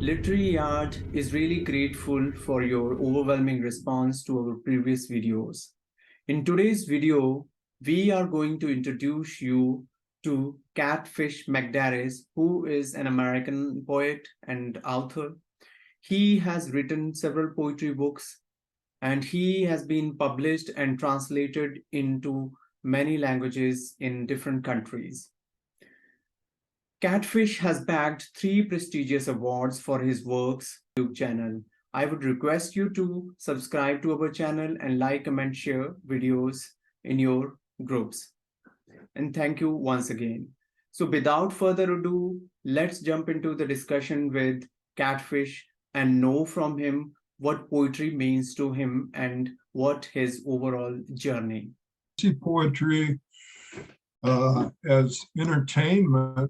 Literary Yard is really grateful for your overwhelming response to our previous videos. In today's video, we are going to introduce you to Catfish McDaris, who is an American poet and author. He has written several poetry books and he has been published and translated into many languages in different countries. Catfish has bagged 3 prestigious awards for his works on YouTube channel. I would request you to subscribe to our channel and like, comment, share videos in your groups. And thank you once again. So without further ado, let's jump into the discussion with Catfish and know from him what poetry means to him and what his overall journey. See poetry as entertainment.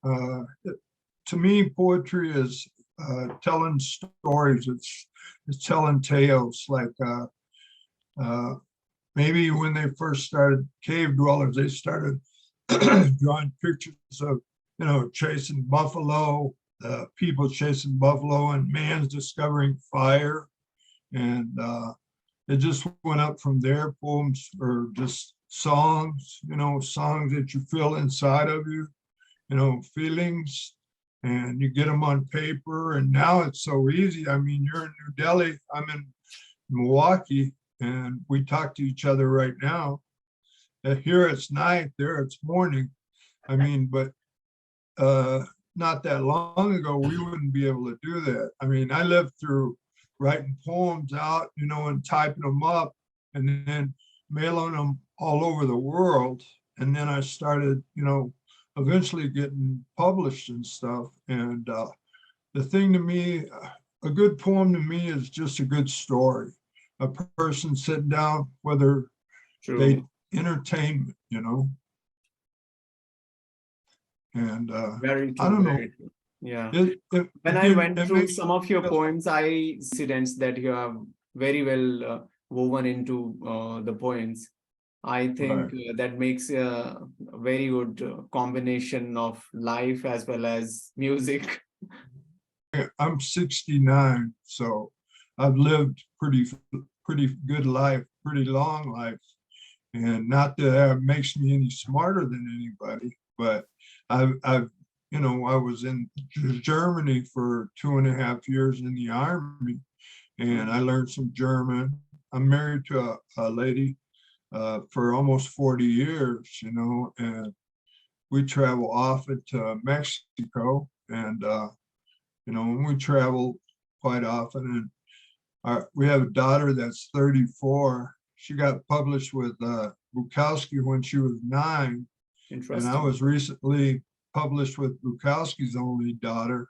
To me, poetry is telling stories. It's telling tales. Like maybe when they first started, cave dwellers, they started drawing pictures of, chasing buffalo, people chasing buffalo, and man's discovering fire. And it just went up from there. Poems or just songs, songs that you feel inside of you, feelings, and you get them on paper. And now it's so easy. I mean, you're in New Delhi, I'm in Milwaukee, and we talk to each other right now. Here it's night, there it's morning. I mean, but not that long ago, we wouldn't be able to do that. I mean, I lived through writing poems out, and typing them up and then mailing them all over the world. And then I started, eventually getting published and stuff. And the thing to me, a good poem to me is just a good story. A person sitting down, whether they entertain, and Very true, I don't know. very true. Yeah. When I went through some of your poems, I incidents that you have very well woven into the poems. I think that makes a very good combination of life as well as music. I'm 69, so I've lived pretty good life, pretty long life. And not that that makes me any smarter than anybody, but I was in Germany for 2.5 years in the army, and I learned some German. I'm married to a lady for almost 40 years, and we travel often to Mexico, and and we travel quite often. And we have a daughter that's 34. She got published with Bukowski when she was 9. And I was recently published with Bukowski's only daughter,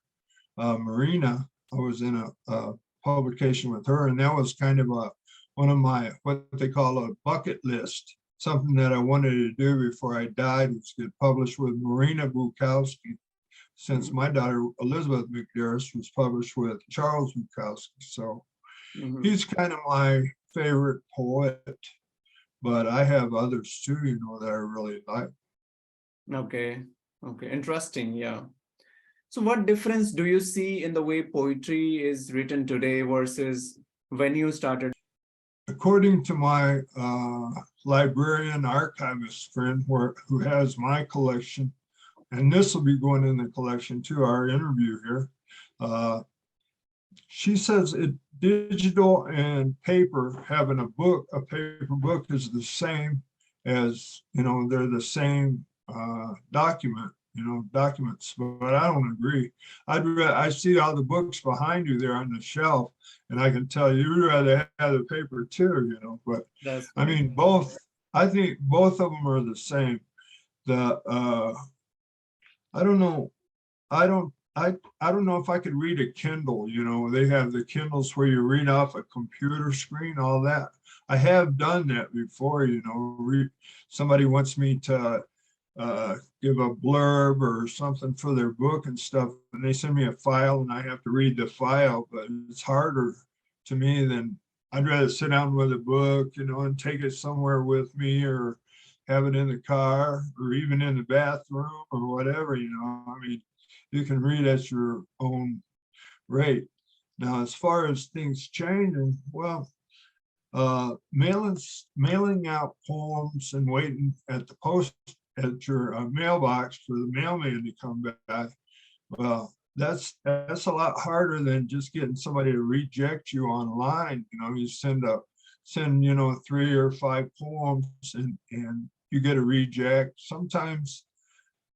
Marina. I was in a publication with her, and that was kind of one of my, what they call a bucket list, something that I wanted to do before I died, was get published with Marina Bukowski, since my daughter, Elizabeth McDaris, was published with Charles Bukowski. So he's kind of my favorite poet, but I have others too, that I really like. Okay, interesting. Yeah. So what difference do you see in the way poetry is written today versus when you started? According to my librarian archivist friend who has my collection, and this will be going in the collection too, our interview here, she says digital and paper, having a paper book is the same as, they're the same documents, but I don't agree. I see all the books behind you there on the shelf, and I can tell you'd rather have the paper too, but I mean, I think both of them are the same. I don't know. I don't know if I could read a Kindle, they have the Kindles where you read off a computer screen, all that. I have done that before, somebody wants me to give a blurb or something for their book and stuff, and they send me a file and I have to read the file, but it's harder to me than I'd rather sit down with a book, and take it somewhere with me, or have it in the car, or even in the bathroom or whatever, I mean, you can read at your own rate. Now, as far as things changing, well, mailing out poems and waiting at the post at your mailbox for the mailman to come back. Well, that's a lot harder than just getting somebody to reject you online. You know, you send 3 or 5 poems and you get a reject. Sometimes,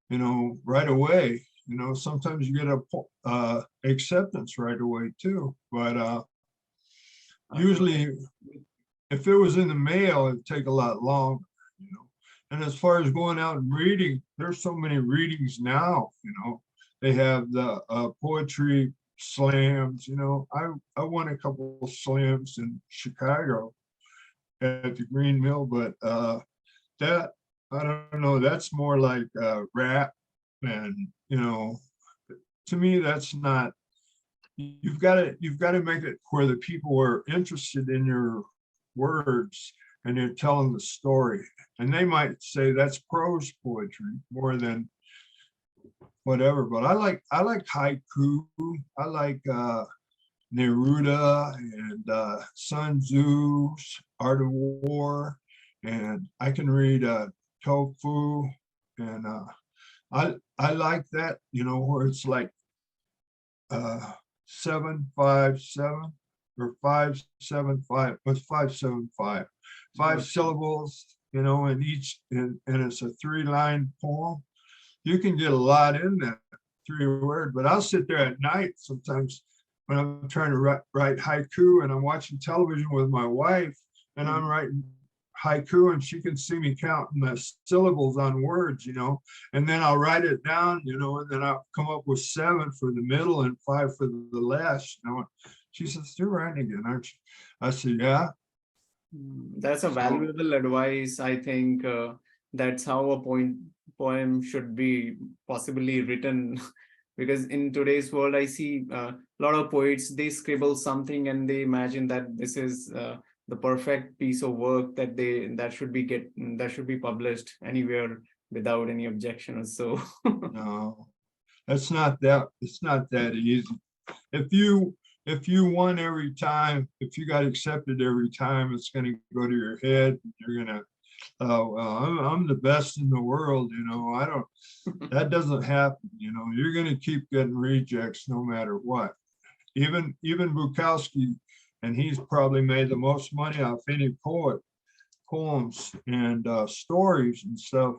you know, right away. You know, sometimes you get a acceptance right away too. But usually, if it was in the mail, it'd take a lot longer. You know, and as far as going out and reading, there's so many readings now. You know, they have the poetry slams. You know, I won a couple of slams in Chicago at the Green Mill, but that, I don't know, that's more like rap. And, you know, to me, that's not, you've got to make it where the people are interested in your words and you're telling the story. And they might say that's prose poetry more than whatever, but I like haiku. I like Neruda and Sun Tzu's Art of War, and I can read Tofu, and I like that, you know, where it's like 757 or 575, what's 575? 5 syllables, you know, in each, and it's a 3-line poem. You can get a lot in that 3-word, but I'll sit there at night sometimes when I'm trying to write haiku and I'm watching television with my wife and I'm writing haiku and she can see me counting the syllables on words, you know, and then I'll write it down, you know, and then I'll come up with 7 for the middle and 5 for the last, you know. She says, "You're writing again, aren't you?" I said, "Yeah." That's a valuable advice. I think that's how a poem should be possibly written. Because in today's world, I see a lot of poets, they scribble something and they imagine that this is the perfect piece of work that should be published anywhere without any objection or so. No, it's not that easy. If you won every time, if you got accepted every time, it's going to go to your head. You're going to, well, I'm the best in the world, you know. That doesn't happen, you know. You're going to keep getting rejects no matter what. Even Bukowski, and he's probably made the most money off any poems and stories and stuff.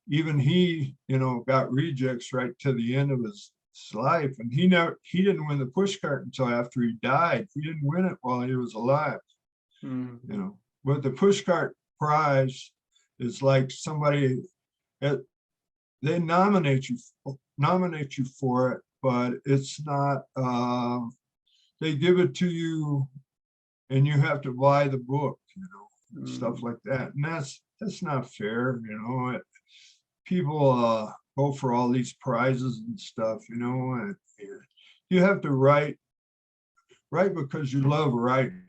Even he, you know, got rejects right to the end of his life, and he didn't win the pushcart until after he died. He didn't win it while he was alive. You know, but the pushcart prize is like somebody they nominate you for it, but it's not they give it to you and you have to buy the book, you know, stuff like that. And that's not fair, you know. People go for all these prizes and stuff, you know, and you have to write because you love writing.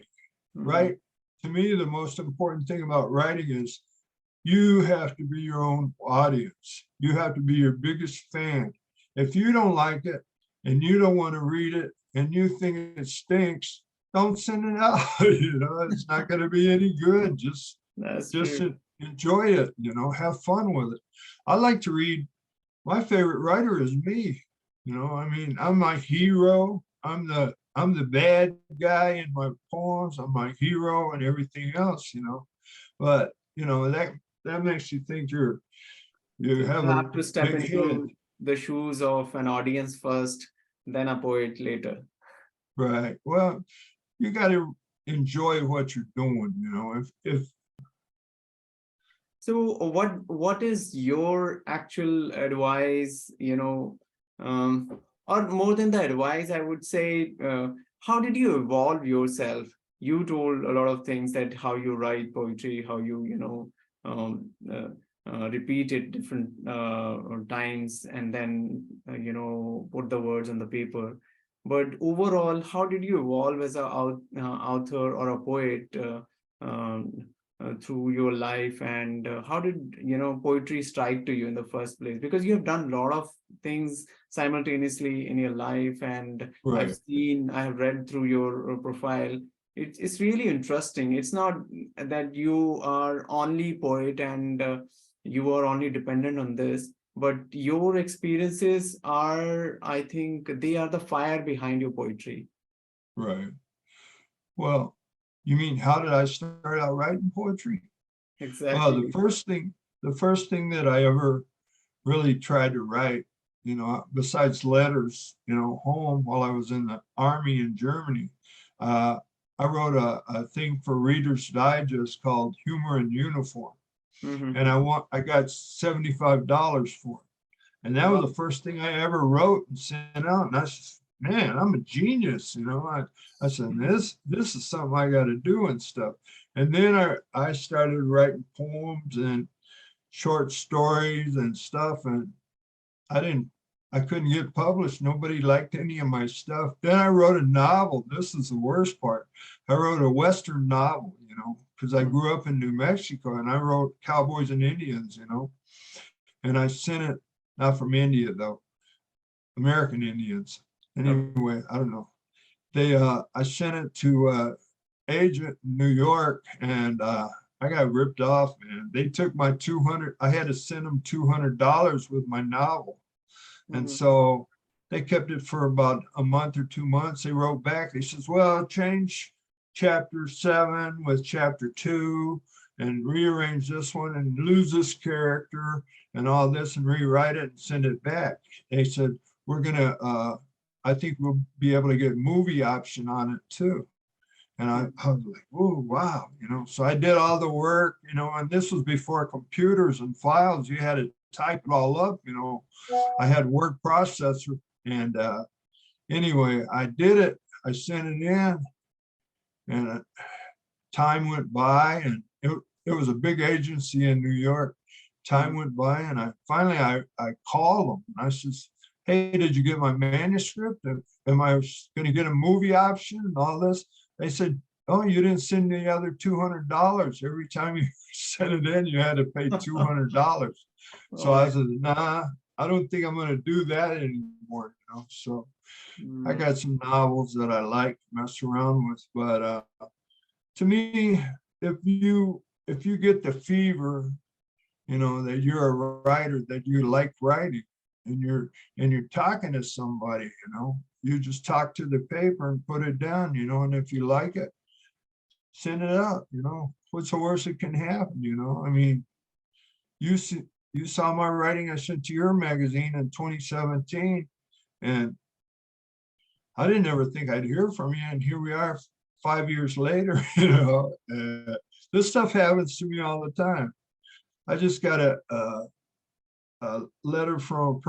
Right? To me, the most important thing about writing is you have to be your own audience. You have to be your biggest fan. If you don't like it and you don't want to read it and you think it stinks, don't send it out. You know, it's not going to be any good. Just enjoy it, you know, have fun with it. I like to read. My favorite writer is me. You know, I mean, I'm my hero. I'm the bad guy in my poems. I'm my hero and everything else, you know. But you know, that makes you think you have to step big into head. the shoes of an audience first, then a poet later. Right. Well, you got to enjoy what you're doing, you know. If So what is your actual advice, you know, or more than the advice, I would say, how did you evolve yourself? You told a lot of things, that how you write poetry, how you know, repeat it different times, and then, you know, put the words on the paper. But overall, how did you evolve as a author or a poet through your life, and how did poetry strike to you in the first place? Because you have done a lot of things simultaneously in your life, and Right, I have read through your profile. It's really interesting. It's not that you are only poet and you are only dependent on this, but your experiences are, I think, they are the fire behind your poetry. right. Well, you mean how did I start out writing poetry? Well, Exactly. the first thing that I ever really tried to write, besides letters, home while I was in the army in Germany, uh, I wrote a thing for Reader's Digest called Humor in Uniform. And Mm-hmm. I got $75 for it. And that was Wow. the first thing I ever wrote and sent out. And I said, man, I'm a genius. I said, this is something I got to do and stuff. And then I started writing poems and short stories and stuff. And I didn't, I couldn't get published. Nobody liked any of my stuff. Then I wrote a novel. This is the worst part. I wrote a Western novel, because I grew up in New Mexico and I wrote Cowboys and Indians, and I sent it, not from India though, American Indians. Okay. Anyway, I don't know. I sent it to agent in New York, and I got ripped off, man. They took my 200, I had to send them $200 with my novel. And Mhm. so they kept it for about a month or 2 months. They wrote back, they says, well, change chapter 7 with chapter 2 and rearrange this one and lose this character and all this and rewrite it and send it back. They said, we're gonna, I think we'll be able to get movie option on it too. And I was like, oh, wow, so I did all the work, and this was before computers and files. You had to type it all up, I had word processor. And anyway, I did it. I sent it in, and time went by, and it was a big agency in New York. Time Mhm. went by, and I called them. And I says, hey, did you get my manuscript? Am I going to get a movie option and all this? They said, oh, you didn't send the other $200. Every time you sent it in, you had to pay $200. So Oh I my. said, nah, I don't think I'm going to do that anymore. So I Mm. got some novels that I like to mess around with, but to me, if you get the fever, that you're a writer, that you like writing, and you're talking to somebody, you just talk to the paper and put it down, and if you like it, send it out. What's the worst that can happen? I mean, you see, you saw my writing I sent to your magazine in 2017, and I didn't ever think I'd hear from you, and here we are 5 years later. This stuff happens to me all the time. I just got a letter from a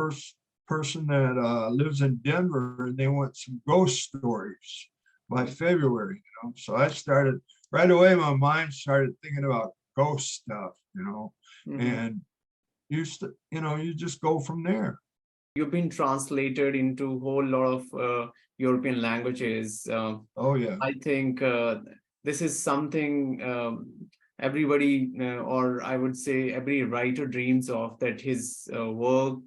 person that lives in Denver, and they want some ghost stories by February. So I started right away. My mind started thinking about ghost stuff, Mhm. and you just go from there. You've been translated into a whole lot of European languages. Oh yeah, I think this is something everybody, or I would say every writer dreams of, that his work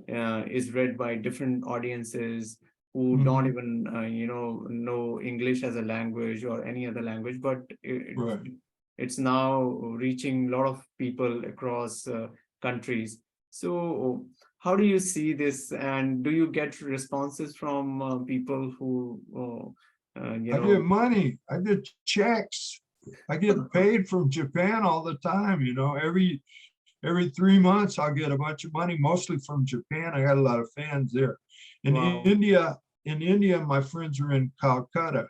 is read by different audiences who don't hmm, even, know English as a language or any other language, but right. it's now reaching a lot of people across countries. So, how do you see this, and do you get responses from people who, you I get know, money. I get checks. I get paid from Japan all the time. Every 3 months I'll get a bunch of money, mostly from Japan. I got a lot of fans there. In wow. India, my friends are in Calcutta,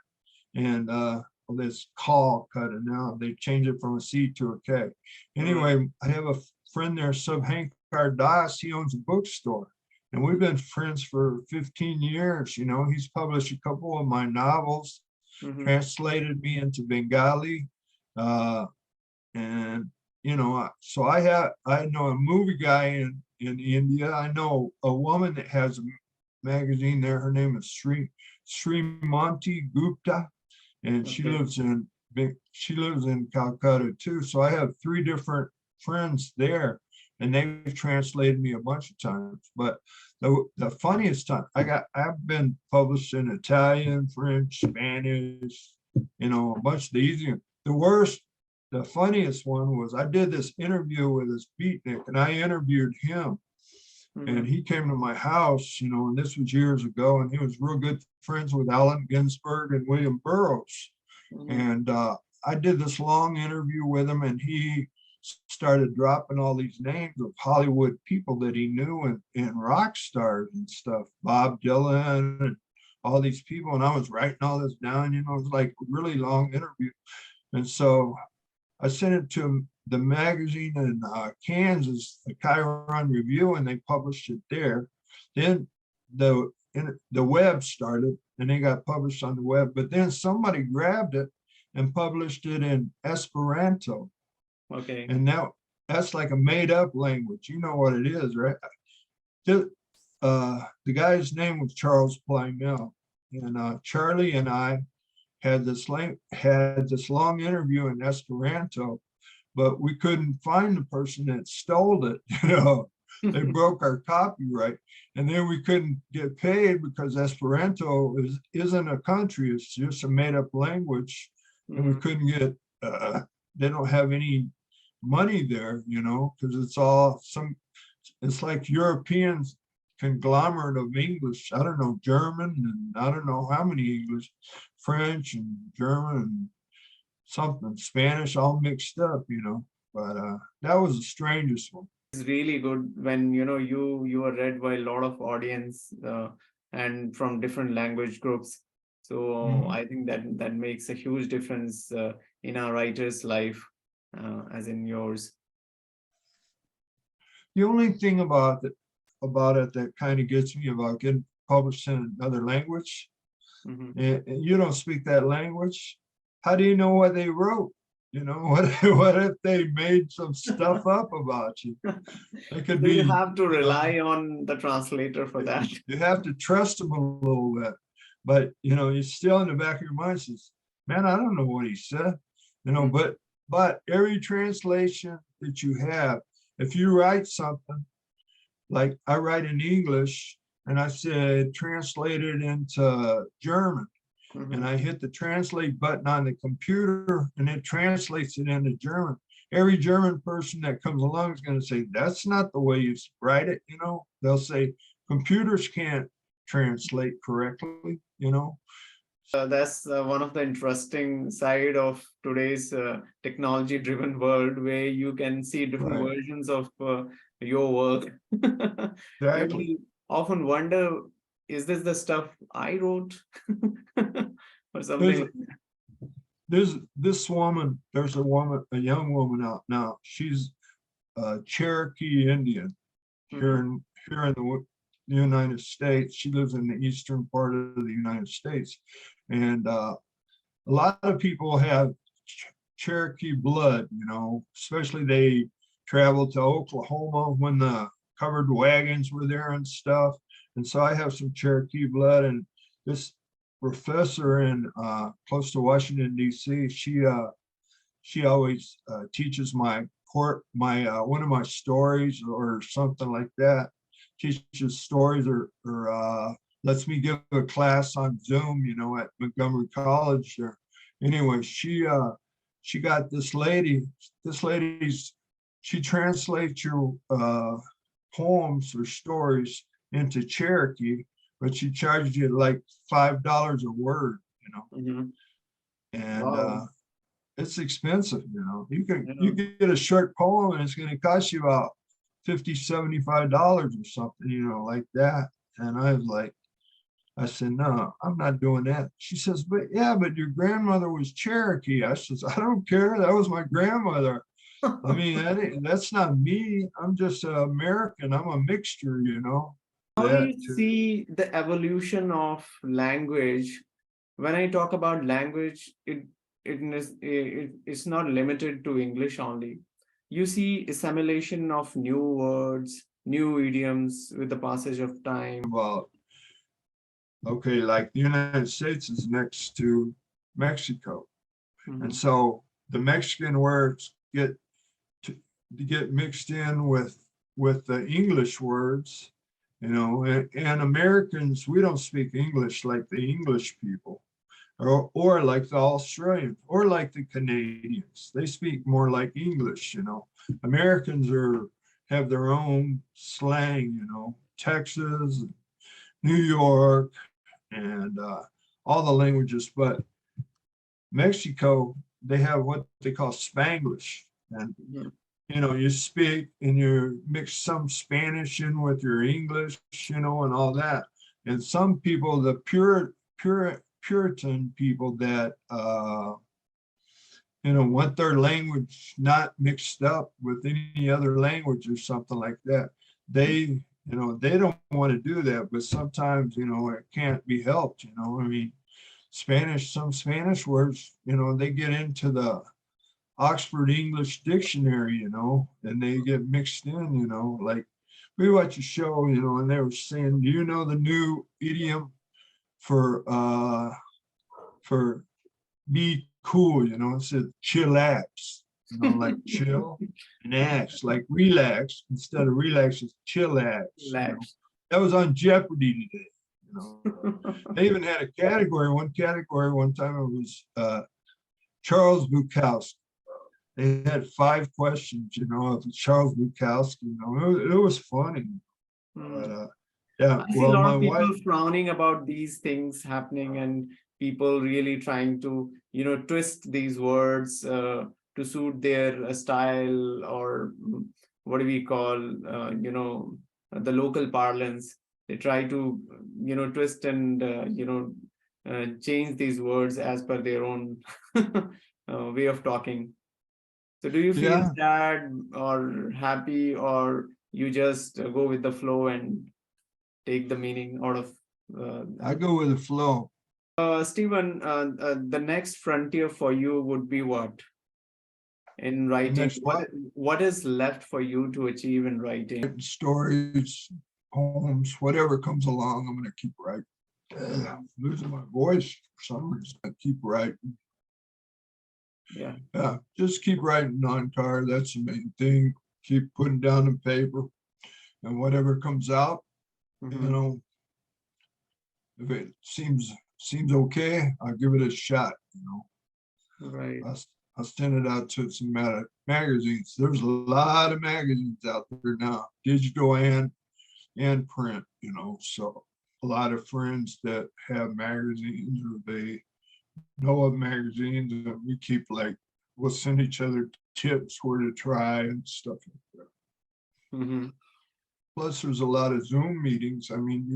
and well, there's Calcutta now. They changed it from a C to a K. Right. Anyway, I have a friend there, Subhankar Das. He owns a bookstore, and we've been friends for 15 years. He's published a couple of my novels, Mhm. translated me into Bengali, uh, and so I know a movie guy in India. I know a woman that has a magazine there. Her name is Srimanti Gupta, and she Okay. lives in she lives in Calcutta too. So I have 3 different friends there, and they've translated me a bunch of times. But the funniest time I've been published in Italian, French, Spanish, a bunch of the easy. The worst, the funniest one was I did this interview with this beatnik, and I interviewed him. And he came to my house, and this was years ago, and he was real good friends with Allen Ginsberg and William Burroughs. And I did this long interview with him, and he started dropping all these names of Hollywood people that he knew and rock stars and stuff, Bob Dylan and all these people. And I was writing all this down, it was like a really long interview. And so I sent it to the magazine in Kansas, the Chiron Review, and they published it there. Then the web started, and they got published on the web. But then somebody grabbed it and published it in Esperanto. Okay. And now that's like a made-up language. You know what it is, right? The guy's name was Charles Plymell, and Charlie and I had this long interview in Esperanto, but we couldn't find the person that stole it. They broke our copyright, and then we couldn't get paid because Esperanto isn't a country; it's just a made-up language, and we couldn't get. They don't have any money there, because it's like European conglomerate of English. I don't know German, and I don't know how many English, French and German and something Spanish all mixed up, but that was the strangest one. It's really good when you are read by a lot of audience and from different language groups. So I think that makes a huge difference in our writer's life, as in yours. The only thing about it that kind of gets me about getting published in another language, and you don't speak that language, how do you know what they wrote? What if they made some stuff up about you? It could be. You have to rely on the translator for that. You have to trust them a little bit, but you're still in the back of your mind says, "Man, I don't know what he said," But every translation that you have, if you write something, like I write in English, and I said translate it into German. And I hit the translate button on the computer, and it translates it into German. Every German person that comes along is going to say, that's not the way you write it. They'll say computers can't translate correctly. That's one of the interesting side of today's technology driven world, where you can see different versions of your work. Exactly. You often wonder, is this the stuff I wrote? Or something. There's a young woman out now. She's Cherokee Indian here in the United States. She lives in the eastern part of the United States. And a lot of people have Cherokee blood, especially they traveled to Oklahoma when the covered wagons were there and stuff. And so I have some Cherokee blood, and this professor in close to Washington, D.C., she always teaches one of my stories or something like that, teaches stories or lets me give a class on Zoom, at Montgomery College there. Anyway, she got this lady, she translates your poems or stories into Cherokee, but she charged you like $5 a word, and wow. It's expensive, you can get a short poem and it's going to cost you about $50, $75 or something, like that. And I said, no, I'm not doing that. She says, but your grandmother was Cherokee. I says, I don't care. That was my grandmother. I mean, that's not me. I'm just an American. I'm a mixture, How do you see the evolution of language? When I talk about language, it's not limited to English only. You see assimilation of new words, new idioms with the passage of time. Well, okay, like the United States is next to Mexico. And so the Mexican words get mixed in with the English words, you know, and Americans, we don't speak English like the English people, or like the Australians, or like the Canadians. They speak more like English, you know. Americans have their own slang, you know, Texas, New York, and all the languages. But Mexico, they have what they call Spanglish. And you know, you speak and you mix some Spanish in with your English, you know, and all that. And some people, the Puritan people that, you know, want their language not mixed up with any other language or something like that. They, you know, they don't want to do that, but sometimes, you know, it can't be helped, you know. I mean, some Spanish words, you know, they get into the Oxford English Dictionary, you know, and they get mixed in, you know, like we watch a show, you know, and they were saying, do you know the new idiom for be cool, you know, it said chillax, you know, like chill and ax, like relax, instead of relax, it's chillax. You know? That was on Jeopardy today, you know. They even had a category, one time it was Charles Bukowski. They had 5 questions, you know, of Charles Bukowski, you know, it was funny. But yeah, I see a lot of people frowning about these things happening, and people really trying to, you know, twist these words to suit their style, or what do we call, you know, the local parlance. They try to, you know, twist and, you know, change these words as per their own way of talking. So do you feel sad or happy, or you just go with the flow and take the meaning out of I go with the flow. Stephen, the next frontier for you would be what in writing? What is left for you to achieve in writing? Stories, poems, whatever comes along, I'm going to keep writing. I'm losing my voice for some reason. I keep writing. Yeah, just keep writing, Onkar. That's the main thing. Keep putting down the paper, and whatever comes out, you know, if it seems okay, I'll give it a shot, you know. Right. I'll send it out to some magazines. There's a lot of magazines out there now, digital and print, you know. So a lot of friends that have magazines, or they know of magazines, and we keep, like, we'll send each other tips where to try and stuff like that. Plus, there's a lot of Zoom meetings. I mean,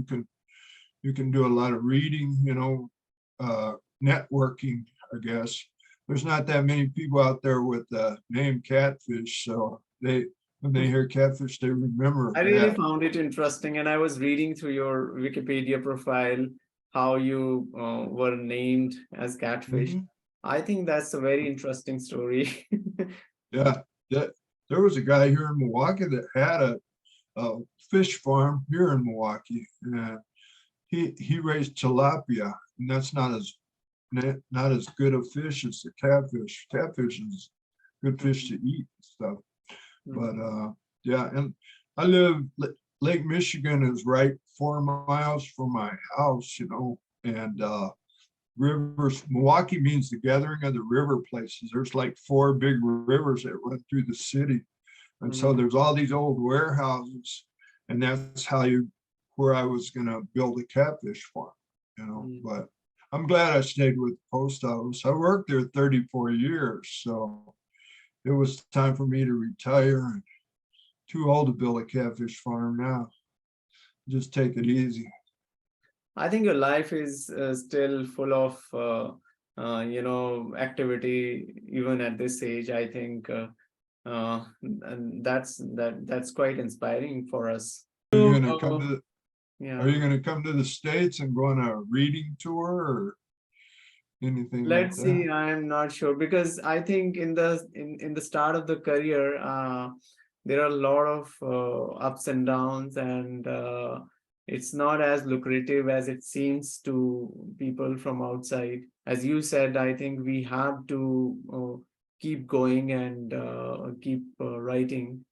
you can do a lot of reading, you know, networking, I guess. There's not that many people out there with the name Catfish, so when they hear Catfish, they remember. I really found it interesting, and I was reading through your Wikipedia profile how you were named as Catfish. I think that's a very interesting story. Yeah, there was a guy here in Milwaukee that had a fish farm here in Milwaukee. He raised tilapia, and that's not as good a fish as the catfish. Catfish is good fish to eat and stuff. But yeah, and I live, Lake Michigan is right 4 miles from my house, you know, and rivers. Milwaukee means the gathering of the river places. There's like 4 big rivers that run through the city. And so there's all these old warehouses, and that's where I was going to build a catfish farm, you know. But I'm glad I stayed with the post office. I worked there 34 years, so it was time for me to retire, and too old to build a catfish farm now. Just take it easy. I think your life is still full of, you know, activity even at this age. I think, and that's quite inspiring for us. Are you going to come to Are you going to come to the States and go on a reading tour or anything like that? Let's see. I'm not sure, because I think in the start of the career, there are a lot of ups and downs, and it's not as lucrative as it seems to people from outside. as you said, I think we have to keep going and keep writing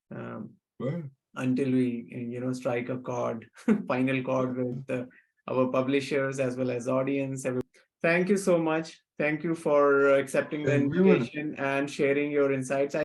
Well, until we, strike a chord, final chord with our publishers as well as audience. Thank you so much. Thank you for accepting the and we would invitation and sharing your insights.